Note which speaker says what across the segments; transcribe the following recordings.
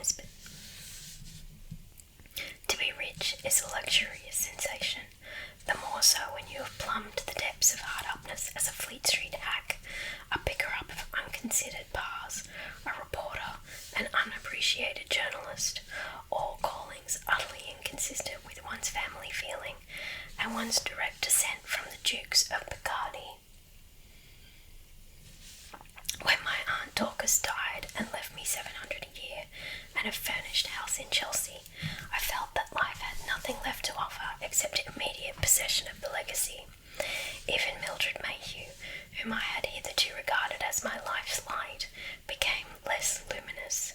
Speaker 1: Nesbit. To be rich is a luxurious sensation, the more so when you have plumbed the depths of hard-upness as a Fleet Street hack, a picker-up of unconsidered bars, a reporter, an unappreciated journalist, all callings utterly inconsistent with one's family feeling and one's direct descent from the Dukes of Picardy. When my Aunt Dorcas died and left me $700 a year and a furnished house in Chelsea, I felt that life had nothing left to offer except immediate possession of the legacy. Even Mildred Mayhew, whom I had hitherto regarded as my life's light, became less luminous.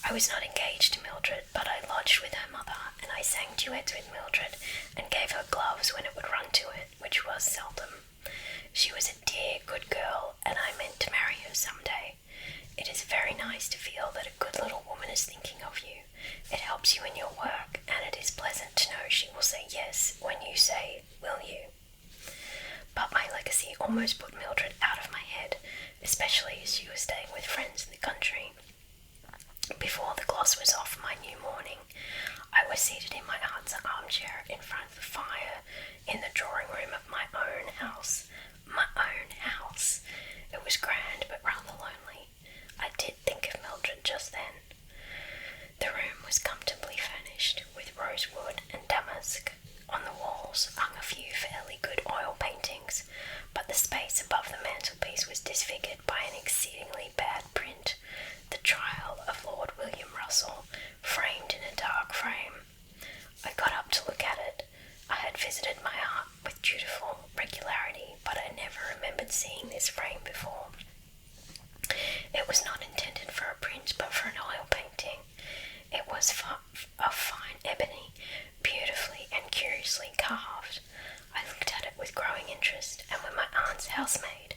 Speaker 1: I was not engaged to Mildred, but I lodged with her mother, and I sang duets with Mildred and gave her gloves when it would run to it, which was seldom. She was a dear, good girl, and I meant to marry her some day. It is very nice to feel that a good little woman is thinking of you. It helps you in your work, and it is pleasant to know she will say yes when you say, will you? But my legacy almost put Mildred out of my head, especially as she was staying with friends in the country. Before the gloss was off my new mourning, I was seated in my aunt's armchair in front of the fire in the drawing room of my own house. My own house. It was grand but rather lonely. I did think of Mildred just then. The room was comfortably furnished with rosewood and damask. On the walls hung a few fairly good oil paintings, but the space above the mantelpiece was disfigured by an exceedingly bad print, The Trial of Lord William Russell, framed in a dark frame. I got up to look at it. I had visited my aunt with dutiful regularity, but I never remembered seeing this frame before. It was not intended for a print, but for an oil painting. It was of fine ebony, beautifully and curiously carved. I looked at it with growing interest, and when my aunt's housemaid,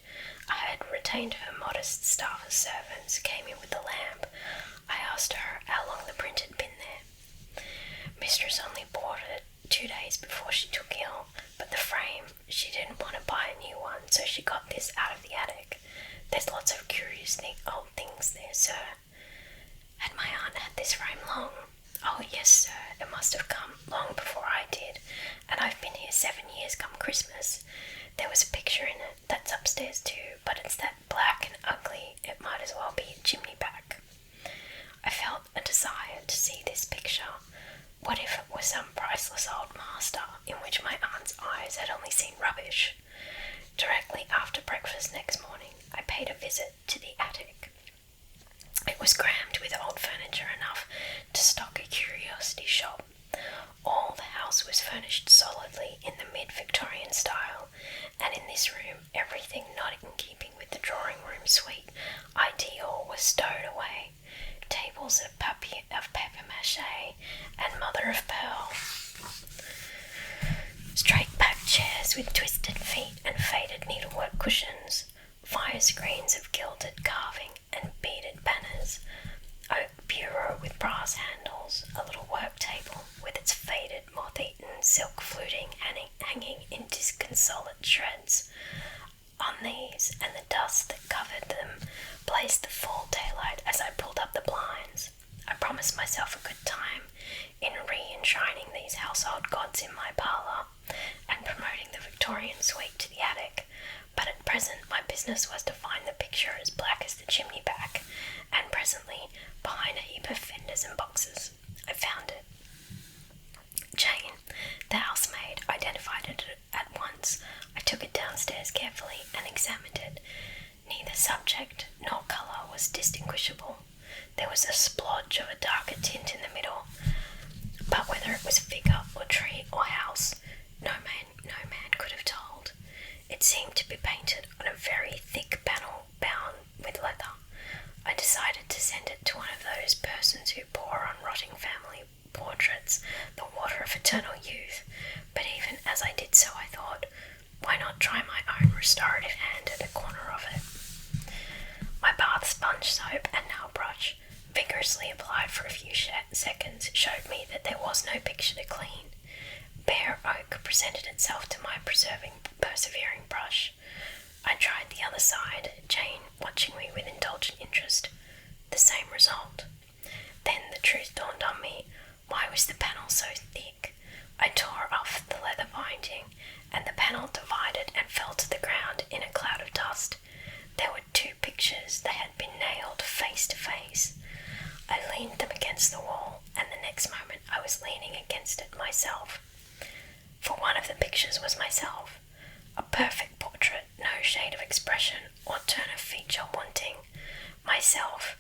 Speaker 1: I had retained her modest staff of servants, came in with the lamp, I asked her how long the print had been there. Mistress only bought it 2 days before she took ill, but the frame, she didn't want to buy a new one, so she got this out of the attic. There's lots of curious old things there, sir. Had my aunt had this frame long? Oh, yes, sir, it must have come long before I did, and I've been here 7 years come Christmas. There was a picture in it, that's upstairs too, but it's that black and ugly, it might as well be a chimney back. I felt a desire to see this picture. What if it was some priceless old master, in which my aunt's eyes had only seen rubbish? Directly after breakfast next morning, I paid a visit to the attic. It was crammed with old furniture enough to stock a curiosity shop. All the house was furnished solidly in the mid-Victorian style, and in this room everything not in keeping with the drawing-room suite ideal was stowed away. Tables of papier-mâché and mother-of-pearl. Straight-backed chairs with twisted feet and faded needlework cushions. Fire screens of gilded carving and beaded banners. Oak bureau with brass handles. A little work table with its faded, moth-eaten silk fluting hanging in disconsolate shreds. On these, and the dust that covered them, blazed the full daylight as I pulled up the blinds. I promised myself a good time in re-enshrining these household gods in my parlour, and promoting the Victorian suite to the attic, but at present my business was to find the picture as black as the chimney back, and presently, behind a heap of fenders and boxes, I found it. Jane, the housemaid, identified it at once. I took it downstairs carefully and examined it. Neither subject nor colour was distinguishable. There was a splodge of a darker tint in the middle, but whether it was figure or tree or house, no man could have told. It seemed to be painted on a very thick panel bound with leather. I decided to send it to one of those persons who pour on rotting family portraits the water of eternal youth, but even as I did so I thought, why not try my own restorative hand at a corner of it? My bath sponge soap and nail brush, vigorously applied for a few seconds, showed me that there was no picture to clean. Bare oak presented itself to my persevering brush. I tried the other side, Jane watching me with indulgent interest. The same result. Then truth dawned on me. Why was the panel so thick? I tore off the leather binding, and the panel divided and fell to the ground in a cloud of dust. There were 2 pictures that had been nailed face to face. I leaned them against the wall, and the next moment I was leaning against it myself. For one of the pictures was myself, a perfect portrait, no shade of expression or turn of feature wanting. Myself,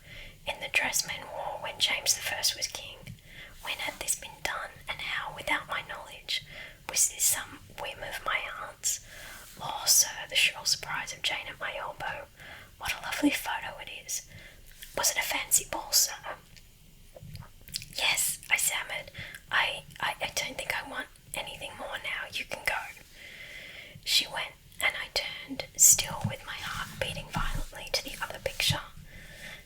Speaker 1: in the dress men wore when James I was king. When had this been done, and how, without my knowledge? Was this some whim of my aunt's? Law, sir, the shrill surprise of Jane at my elbow. What a lovely photo it is. Was it a fancy ball, sir? Yes, I stammered. I don't think I want anything more now. You can go. She went, and I turned, still with my heart beating violently, to the other picture.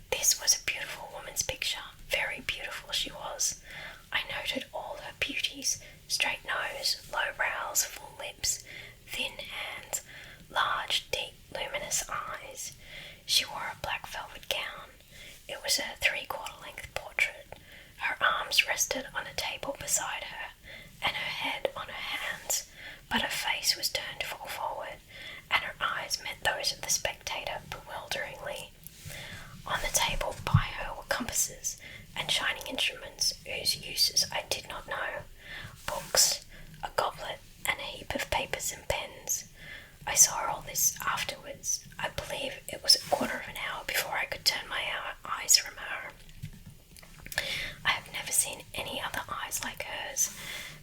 Speaker 1: This was a beautiful woman's picture. Very beautiful she was. I noted all her beauties: straight nose, low brows, full lips, thin hands, large, deep, luminous eyes. She wore a black velvet gown. It was a 3/4 length portrait. Her arms rested on a table beside her, and her head on her hands, but her face was turned full forward, and her eyes met those of the spectator bewilderingly. On the table by her were compasses and shining instruments whose uses I did not know, books, a goblet, and a heap of papers and pens. I saw all this afterwards. I believe it was a quarter of an hour before I could turn my eyes from her. I have never seen any other eyes like hers.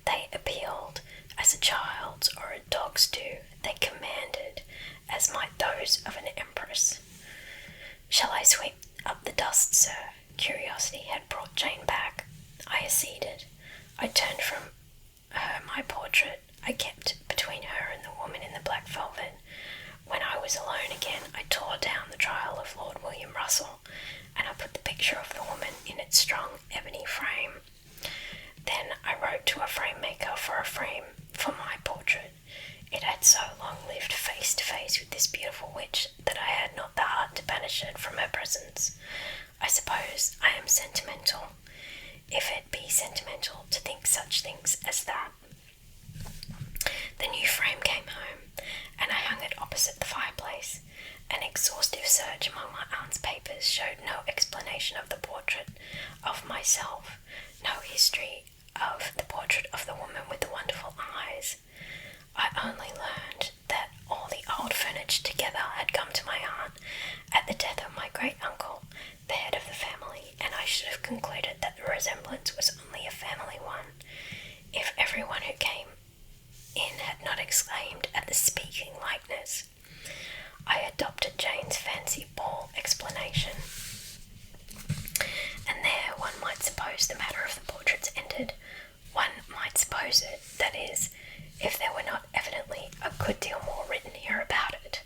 Speaker 1: They appealed, as a child's or a dog's do. They commanded, as might those of an empress. Shall I sweep up the dust, sir? Curiosity had brought Jane back. I acceded. I turned from her my portrait. I kept between her and the woman in the black velvet. When I was alone again, I tore down the trial of Lord William Russell, and I put the picture of the woman in its strong ebony frame. Then I wrote to a frame maker for a frame for my portrait. It had so long lived face to face with this beautiful witch that I had not the heart to banish it from her presence. I suppose I am sentimental, if it be sentimental to think such things as that. The new frame came home, and I hung it opposite the fireplace. An exhaustive search among my aunt's papers showed no explanation of the portrait of myself, no history of the portrait of the woman with the wonderful eyes. I only learned that all the old furniture together had come to my aunt at the death of my great-uncle, the head of the family, and I should have concluded that the resemblance was only a family one, if everyone who came in had not exclaimed at the speaking likeness. I adopted Jane's fancy ball explanation, and there one might suppose the matter of the portraits ended. One might suppose it, that is, if there were not evidently a good deal more written here about it.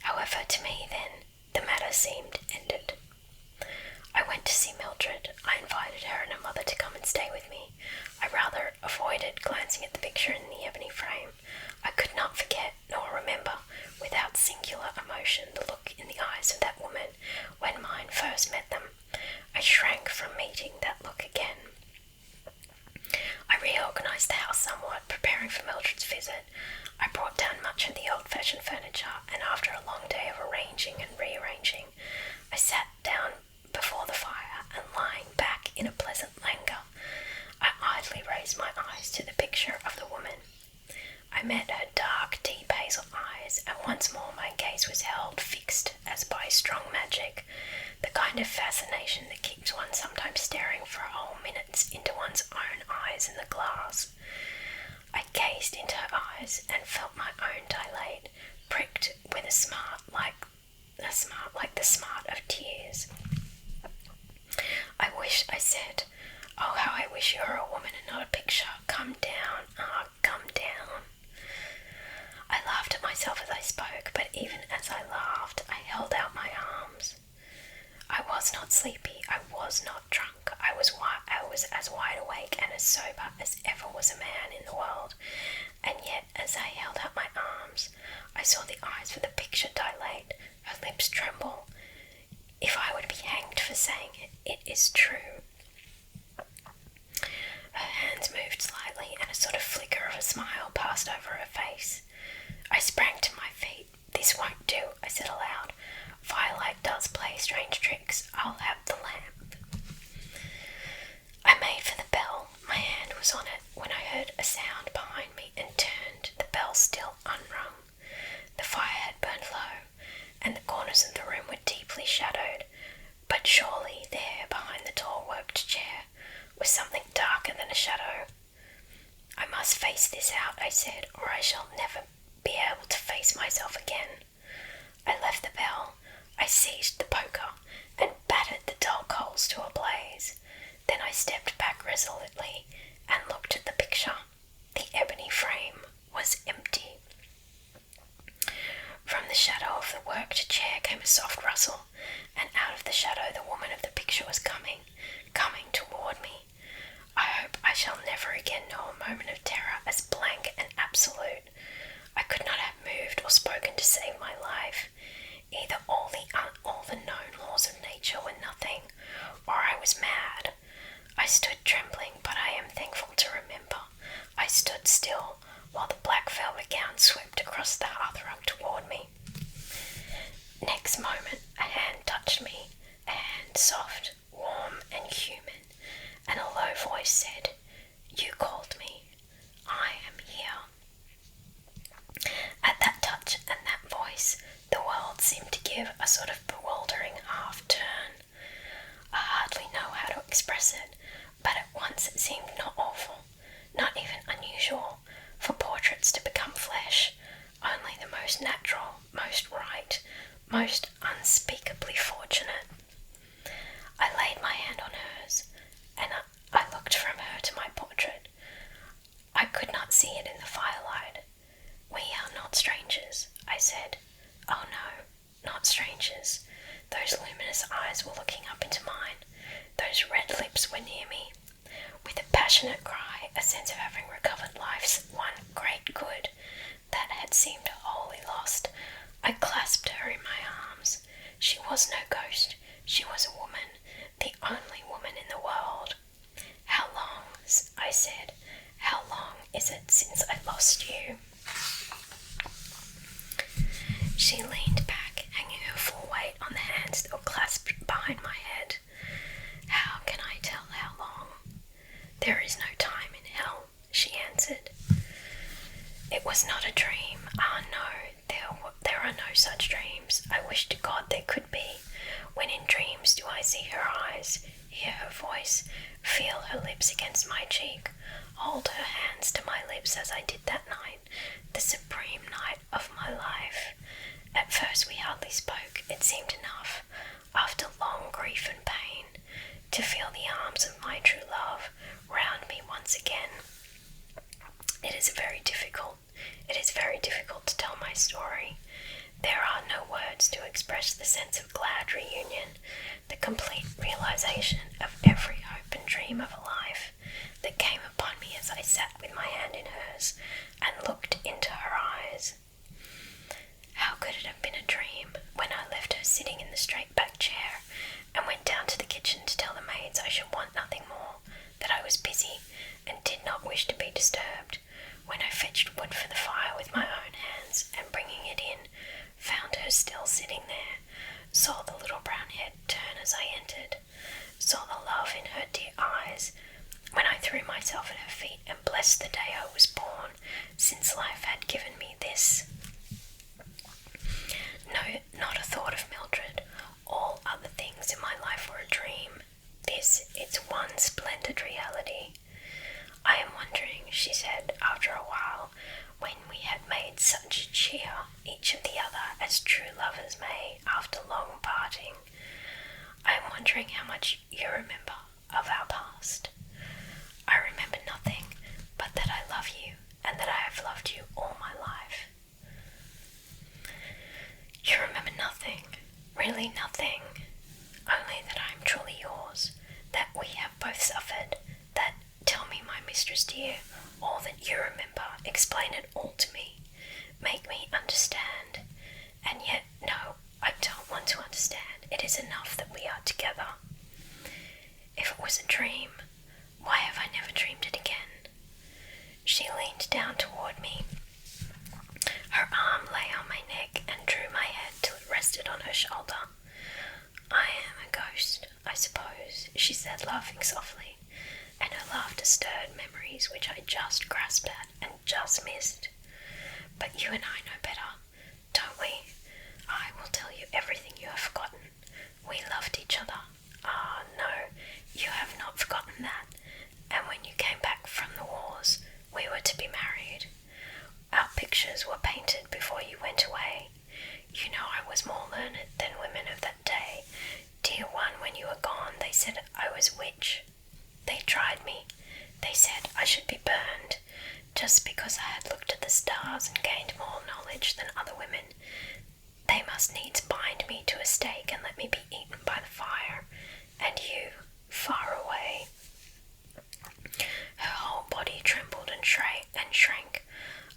Speaker 1: However, to me then, the matter seemed ended. I went to see Mildred. I invited her and her mother to come and stay with me. I rather avoided glancing at the picture in the ebony frame. I could not forget nor remember without singular emotion the look in the eyes of that woman when mine first met them. I shrank from meeting that look again. I reorganized the house somewhat, preparing for Mildred's visit. I brought down much of the old-fashioned furniture, and after a long day of arranging and rearranging, I sat down before the fire, and lying back in a pleasant languor, I idly raised my eyes to the picture of the woman. I met her dark, deep hazel eyes, and once more my gaze was held fixed as by strong magic, the kind of fascination that keeps one sometimes staring for whole minutes into one's own eyes in the glass. I gazed into her eyes and felt my own dilate, pricked with a smart like the smart of tears. I said, "Oh, how I wish you were a woman and not a picture. Come down, come down." I laughed at myself as I spoke, but even as I laughed, I held out my arms. I was not sleepy, I was not drunk, I was as wide awake and as sober as ever was a man in the world, and yet as I held out my arms, I saw the eyes for the picture dilate, her lips tremble. If I were to be hanged for saying it, it is true. lips moved slightly and a sort of flicker of a smile passed over her face. I sprang to my feet. "This won't do," I said aloud. "Firelight does play strange tricks. I'll have the lamp." I made for the bell. My hand was on it when I heard a sound behind me and turned, the bell still unrung. The fire had burned low, and the corners of the room were deeply shadowed, but surely there, behind the tall worked chair, was something darker than a shadow. "I must face this out," I said, "or I shall never be able to face myself again." I left the bell. I seized the poker and battered the dull coals to a blaze. Then I stepped back resolutely and looked at the picture. The ebony frame was empty. From the shadow of the worked chair came a soft rustle, and out of the shadow the woman of the picture was coming toward me. I hope I shall never again know a moment of terror as blank and absolute. I could not have moved or spoken to save my life. Either all the known laws of nature were nothing, or I was mad. I stood trembling, but I am thankful to remember I stood still while the black velvet gown swept across the hearthrug toward me. Next moment a hand touched me, a hand soft, warm and human, and a low voice said, "You called me. I am here." At that touch and that voice, the world seemed to give a sort of bewildering half-turn. I hardly know how to express it, but at once it seemed not awful, not even unusual, for portraits to become flesh, only the most natural, most right, most unspeakably fortunate. I laid my hand on hers, and I looked from her to my portrait. I could not see it in the firelight. "We are not strangers," I said. "Oh no, not strangers." Those luminous eyes were looking up into mine. Those red lips were near me. With a passionate cry, a sense of having recovered life's one great good that had seemed wholly lost, I clasped her in my arms. She was no ghost. She was a woman, the only woman in the world. "How long," I said, "how long is it since I lost you?" She leaned back, hanging her full weight on the hands that were clasped behind my head. "How can I tell how long? There is no time in hell," she answered. "It was not a dream. Ah, no, there are no such dreams. I wish to God there could be. When in dreams do I see her eyes, hear her voice, feel her lips against my cheek, hold her hands to my lips as I did that night, the supreme night of my life. At first we hardly spoke. It seemed enough, after long grief and pain, to feel the arms of my true love round me once again. It is very difficult to tell my story. There are no words to express the sense of glad reunion, the complete realization of every hope and dream of a life that came upon me as I sat with my hand in hers and looked into her eyes. How could it have been a dream when I left her sitting in the straight-back chair and went down to the kitchen to tell the maids I should want nothing more, that I was busy and did not wish to be disturbed, when I fetched wood for the fire with my own hands and bringing it in, found her still sitting there, saw the little brown head turn as I entered, saw the love in her dear eyes, when I threw myself at her feet and blessed the day I was born, since life had given me this. No, not a thought of Mildred. All other things in my life were a dream. This, its one splendid reality. "I am wondering," she said after a while, when we had made such cheer each of the other as true lovers may after long parting, "I am wondering how much you remember of our past." "I remember nothing but that I love you and that I have loved you all my life." "You remember nothing, really nothing, only that I am truly yours, that we have both suffered, that, tell me, my mistress dear, all that you remember, explain it all to me, make me understand, and yet, no, I don't want to understand, it is enough that we are together. If it was a dream, why have I never dreamed it again? She leaned down toward me. Her arm lay on my neck and drew my head till it rested on her shoulder. "I am a ghost, I suppose," she said, laughing softly, and her laughter stirred memories which I just grasped at and just missed. "But you and I know better, don't we? I will tell you everything you have forgotten. We loved each other. Ah, no, you have not forgotten that. And when you came back from the wars, we were to be married. Our pictures were painted before you went away. You know I was more learned than women of that day. Dear one, when you were gone, they said I was a witch. They tried me. They said I should be burned, just because I had looked at the stars and gained more knowledge than other women. They must needs bind me to a stake and let me be eaten by the fire, and you, far away." Her whole body trembled and shrank.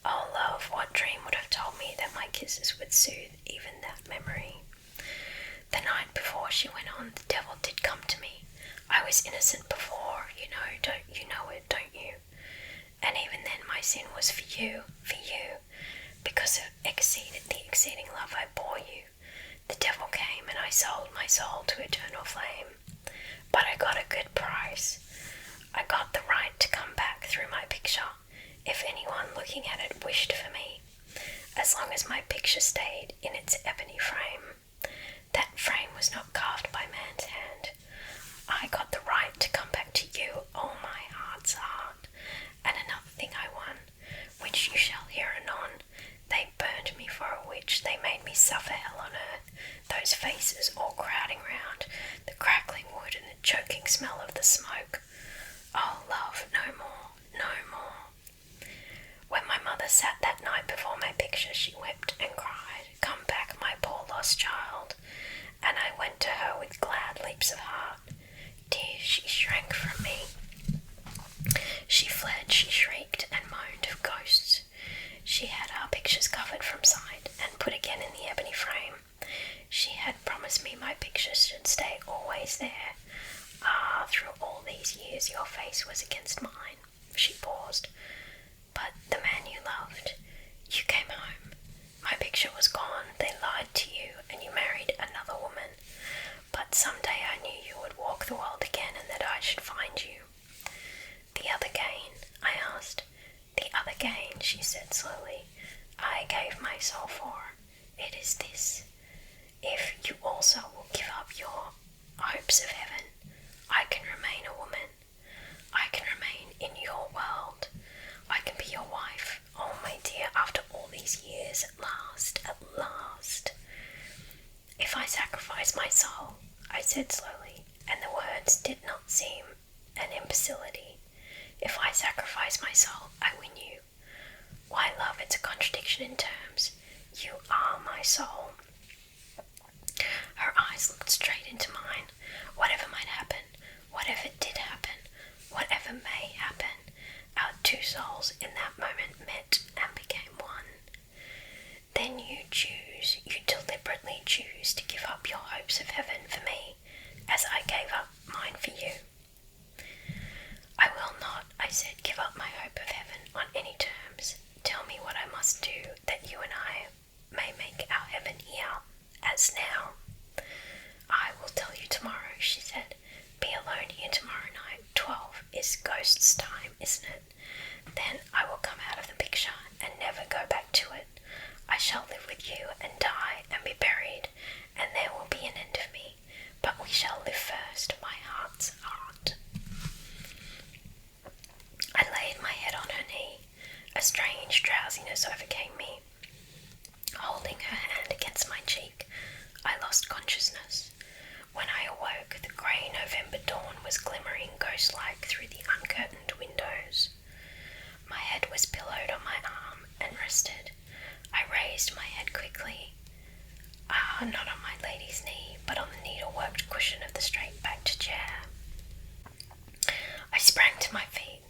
Speaker 1: Oh, love, what dream would have told me that my kisses would soothe even that memory? The night before she went on, the devil did come to me. I was innocent before, you know it, don't you? And even then my sin was for you, because of the exceeding love I bore you. The devil came and I sold my soul to eternal flame. But I got a good price. I got the right to come back through my picture, if anyone looking at it wished for me, as long as my picture stayed in its ebony frame. That frame was not carved by man's hand. I got the right to come back to you, oh my heart's heart. And another thing I won, which you shall hear anon. They burned me for a witch, they made me suffer hell on earth, those faces all crowding round, the crackling wood and the choking smell of the smoke. Oh, love, no more, no more. When my mother sat that night before my picture, she wept and cried, "Come back, my poor lost child." And I went to her with glad leaps of heart. Dear, she shrank from me. She fled, she shrieked and moaned of ghosts. She had our pictures covered from sight and put again in the ebony frame. She had promised me my pictures should stay always there. Ah, through all these years your face was against mine. She paused. But the man you loved, you came home. My picture was gone. They lied to you and you married another woman. But someday I knew you would walk the world again and that I should find you. The other gain, I asked. The other gain, she said slowly, I gave my soul for. It is this. If you also will give up your hopes of heaven, I can remain a woman. I can remain in your world. I can be your wife. Oh, my dear, after all these years, at last. If I sacrifice my soul, I said slowly, and the words did not seem an imbecility. If I sacrifice my soul, I win you. Why, love, it's a contradiction in terms. You are my soul. Her eyes looked straight into mine. Whatever might happen, whatever did happen, whatever may happen, our two souls in that moment met and became one. Then you deliberately choose to give up your hopes of heaven for me, as I gave up mine for you. I will not, I said, give up my hope of heaven on any terms. Tell me what I must do that you and I may make our heaven here, as now. I will tell you tomorrow, she said. Be alone here tomorrow night. 12 is ghost's time, isn't it? Then I will come out of the picture and never go back to it. I shall live with you and die and be buried, and there will be an end of me. But we shall live first, my heart's heart. I laid my head on her knee. A strange drowsiness overcame me. Holding her hand against my cheek, I lost consciousness. When I awoke, the grey November dawn was glimmering ghost-like through the uncurtained windows. My head was pillowed on my arm and rested. I raised my head quickly. Not on my lady's knee, but on the needle-worked cushion of the straight-backed chair. I sprang to my feet.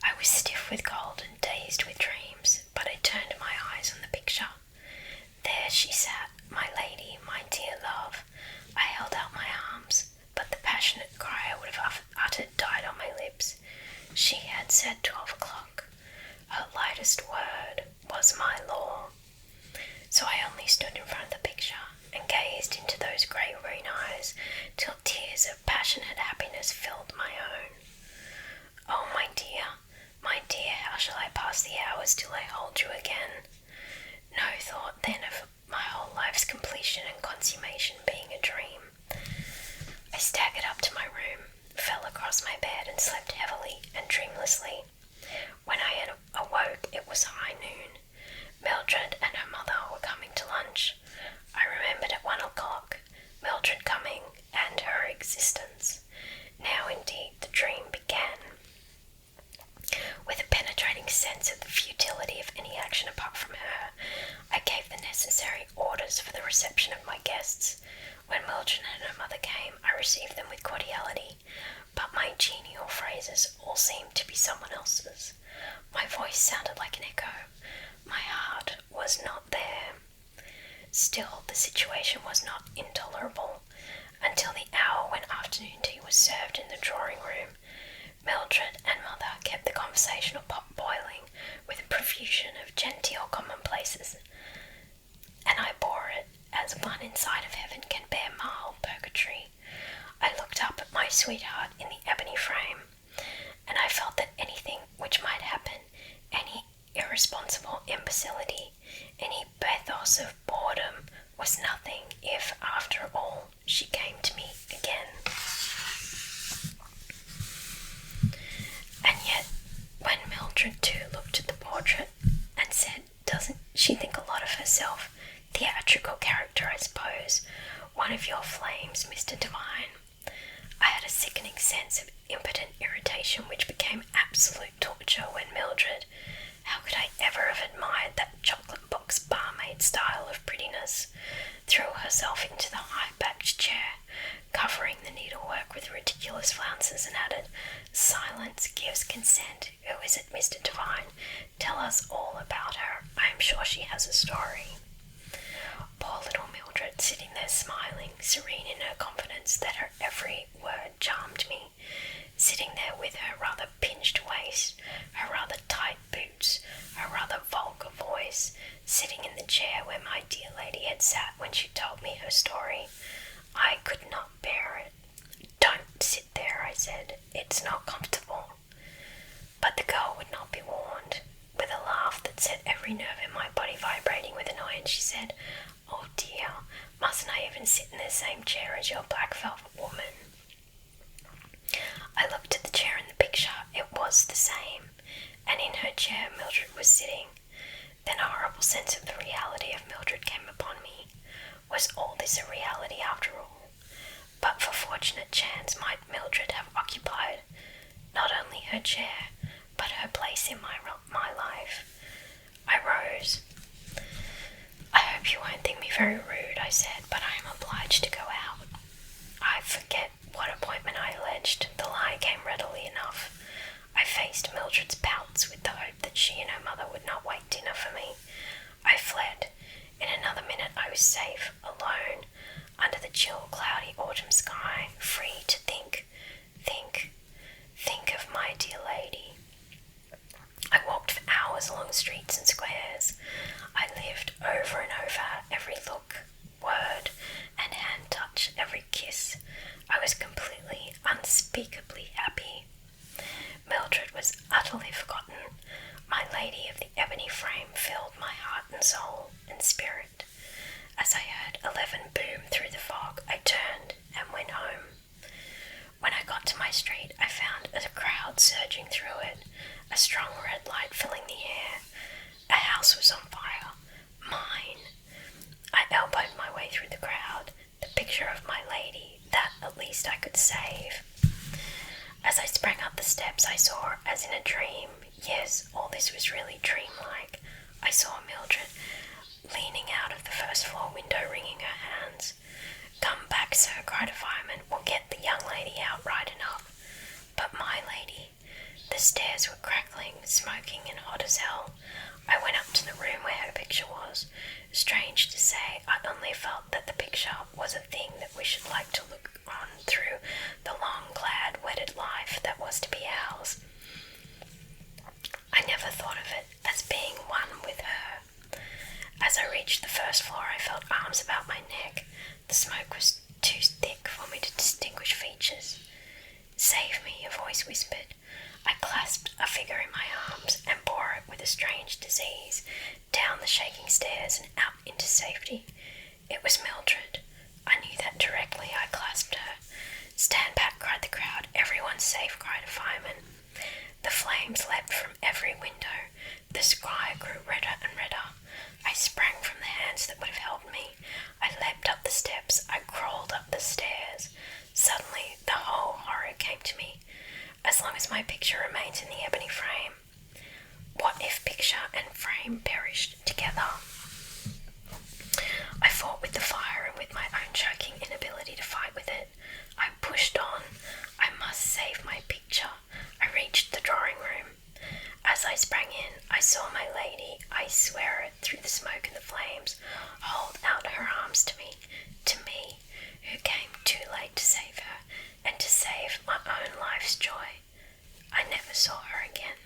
Speaker 1: I was stiff with cold and dazed with dreams, but I turned my eyes on the picture. There she sat, my lady, my dear love. I held out my arms, but the passionate cry I would have uttered died on my lips. She had said 12 o'clock. Her lightest word was my law. So I only stood in front of the picture and gazed into those grey-green eyes till tears of passionate happiness filled my own. Oh, my dear, how shall I pass the hours till I hold you again? No thought then of my whole life's completion and consummation being a dream. I staggered up to my room, fell across my bed and slept heavily and dreamlessly. When I awoke, it was high noon. Mildred and her mother were coming to lunch. I remembered at 1 o'clock, Mildred coming and her existence. Now indeed the dream began. With a penetrating sense of the futility of any action apart from her, I gave the necessary orders for the reception of my guests. When Mildred and her mother came, I received them with cordiality, but my genial phrases all seemed to be someone else's. My voice sounded like an echo. My heart was not there. Still, the situation was not intolerable. Until the hour when afternoon tea was served in the drawing room, Mildred and mother kept the conversational pot boiling with a profusion of genteel commonplaces, and I bore it as one inside of heaven can bear mild purgatory. I looked up at my sweetheart in the ebony frame, and I felt that anything which might happen, any irresponsible imbecility, any bathos of boredom, was nothing if, after all, she came to me again. And yet, when Mildred too looked at the portrait and said, "Doesn't she think a lot of herself? Theatrical character, I suppose. One of your flames, Mr. Devine." I had a sickening sense of impotent irritation which became absolute torture when Mildred, how could I ever have admired that chocolate box barmaid style of prettiness, threw herself into the high-backed chair, covering the needlework with ridiculous flounces, and added, "Silence gives consent. Who is it, Mr. Devine? Tell us all about her. I am sure she has a story." Poor little Mildred, sitting there smiling, serene in her confidence that her every word charmed me, sitting there with her rather pinched waist, her rather tight boots, her rather vulgar voice, sitting in the chair where my dear lady had sat when she told me her story. I could not bear it. "Don't sit there," I said. "It's not comfortable." But the girl would not be warned. With a laugh that set every nerve in my body vibrating with annoyance, she said, "Oh dear, mustn't I even sit in the same chair as your black velvet woman?" I looked at the chair in the picture. It was the same, and in her chair Mildred was sitting. Then a horrible sense of the reality of Mildred came upon me. Was all this a reality after all? But for fortunate chance might Mildred have occupied not only her chair, but her place in my life. I rose. "I hope you won't think me very rude," I said, "but I am obliged to go out." I forget what appointment I alleged. The lie came readily enough. I faced Mildred's pouts with the hope that she and her mother would not wait dinner for me. I fled. In another minute I was safe, alone, under the chill, cloudy autumn sky, free to think of my dear lady. I walked for hours along streets and squares. I lived over and over every look, word, and hand touch, every kiss. I was completely, unspeakably happy. Mildred was utterly forgotten. My lady of the ebony frame filled my heart and soul and spirit. As I heard 11 boom through the fog, I turned and went home. When I got to my street, I found a crowd surging through it, a strong red light filling the air. A house was on fire. Mine. I elbowed my way through the crowd, the picture of my lady, that at least I could save. As I sprang up the steps, I saw, as in a dream, yes, all this was really dreamlike, I saw Mildred leaning out of the first floor window, wringing her hands. "Come back, sir," cried a fireman. "We'll get the young lady out right enough." But my lady, the stairs were crackling, smoking, and hot as hell. I went up to the room where her picture was. Strange to say, I only felt that the picture was a thing that we should like to look on through the long, glad, wedded life that was to be ours. I never thought of it voice whispered. I clasped a figure in my arms and bore it with a strange disease down the shaking stairs and out into safety. It was Mildred. I knew that directly. I clasped her. "Stand back," cried the crowd. "Everyone's safe," cried a fireman. The flames leapt from every window. The sky grew redder and redder. I sprang from the hands that would have held me. I leapt up the steps. I crawled up the stairs. Suddenly, the whole horror came to me. As long as my picture remains in the ebony frame, what if picture and frame perished together? I fought with the fire and with my own choking inability to fight with it. I pushed on. I must save my picture. I reached the drawing room. As I sprang in, I saw my lady, I swear it, through the smoke and the flames, hold out her arms to me, who came too late to save her, and to save my own life's joy. I never saw her again.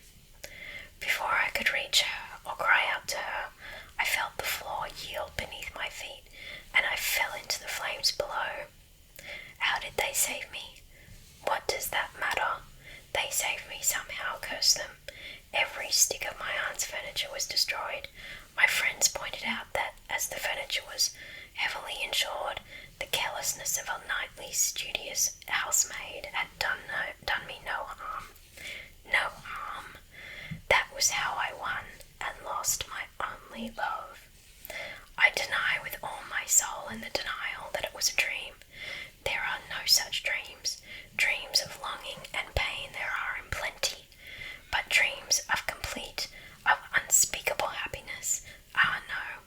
Speaker 1: Before I could reach her or cry out to her, I felt the floor yield beneath my feet, and I fell into the flames below. How did they save me? What does that matter? They saved me somehow, curse them. Every stick of my aunt's furniture was destroyed. My friends pointed out that, as the furniture was heavily insured, the carelessness of a nightly studious housemaid had done me no harm. No harm. That was how I won and lost my only love. I deny with all my soul in the denial that it was a dream. There are no such dreams. Dreams of longing and pain there are in plenty, but dreams of complete, of unspeakable happiness, no.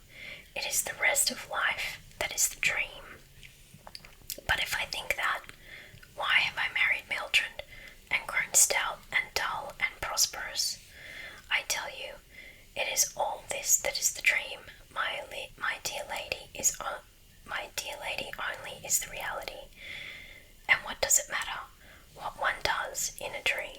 Speaker 1: It is the rest of life that is the dream. But if I think that, why have I married Mildred and grown stout and dull and prosperous? I tell you, it is all this that is the dream. My dear lady only is the reality. And what does it matter what one does in a dream?